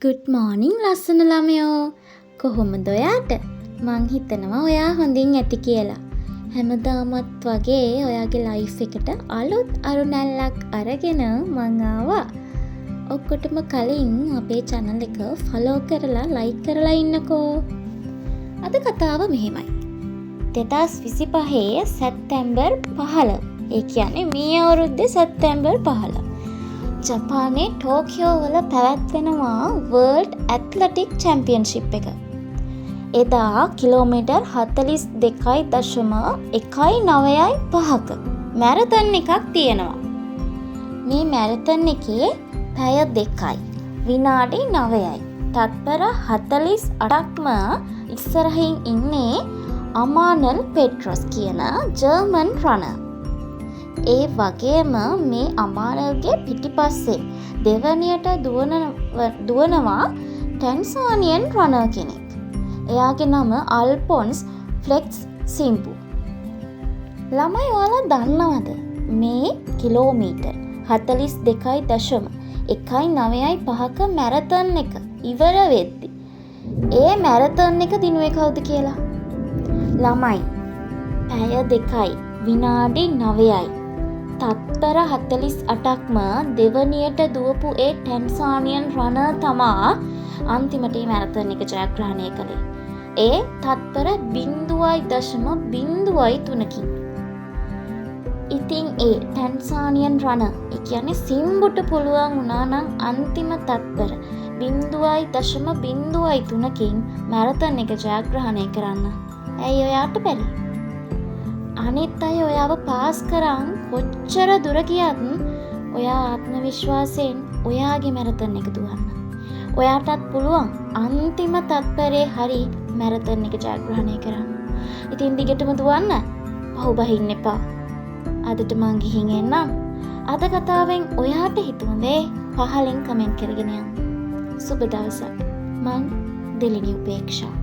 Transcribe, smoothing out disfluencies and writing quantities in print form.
Good මෝනිං ලස්සන ළමයෝ. කොහොමද ඔයාට? මං හිතනවා ඔයා හොඳින් ඇති කියලා. හැමදාමත් වගේ ඔයාගේ ලයිෆ් එකට අලුත් අරුණැල්ලක් අරගෙන මං ආවා. ඔක්කොටම කලින් අපේ channel එක follow කරලා like කරලා ඉන්නකෝ. අද කතාව මෙහෙමයි. 2025 සැප්තැම්බර් 15. ඒ කියන්නේ මේ අවුරුද්දේ සැප්තැම්බර් 15. ජපානයේ ටෝකියෝ වල පැවැත්වෙනවා වර්ල්ඩ් ඇත්ලටික් චැම්පියන්ෂිප් එක. එදා කිලෝමීටර් 42.195ක මැරතන් එකක් තියෙනවා. මේ මැරතන් එකේ පැය 2යි විනාඩි 9යි තත්පර 48ක්ම ඉස්සරහින් ඉන්නේ අමානල් පෙට්‍රොස් කියන ජර්මන් රනර්. ඒ වගේම මේ අමානල්ගේ පිටිපස්සේ දෙවනියට දුවනවා ටැන්සානියන් රනර් කෙනෙක්. එයාගේ නම අල්ෆොන්ස් ෆ්ලෙක්ස් සිම්පු. ළමයි ඔයාලා දන්නවද මේ කිලෝමීටර් 42.195ක මැරතන් එක ඉවර වෙද්දි ඒ මැරතන් එක දිනුවේ කවුද කියලා? ළමයි පැය 2යි විනාඩි 9යි තත්පර 48ක්ම දෙවනියට දුවපු ඒ ටැන්සානියන් රනර් තමා අන්තිමට මේ මැරතන් එක ජයග්‍රහණය කළේ. ඒ තත්පර 0.03කින්. ඉතින් ඒ ටැන්සානියන් රනර් ඒ කියන්නේ සිම්බුට පුළුවන් වුණා නම් අන්තිම තත්පර 0.03කින් මැරතන් එක ජයග්‍රහණය කරන්න. ඇයි ඔයාට බැරි? අනිත් අය ඔයාව පාස් කරන් කොච්චර දුර ගියත් ඔයා ආත්ම විශ්වාසයෙන් ඔයාගේ මැරතන් එක දුවන්න. ඔයාටත් පුළුවන් අන්තිම තත්පරේ හරි මැරතන් එක ජයග්‍රහණය කරන්න. ඉතින් දිගටම දුවන්න. පහු බහින්න එපා. අදට මං ගිහින් එන්නම්. අද කතාවෙන් ඔයාට හිතුනේ පහලින් කමෙන්ට් කරගෙන යන්න. සුබ දවසක්. මං දෙලිනි උපේක්ෂා.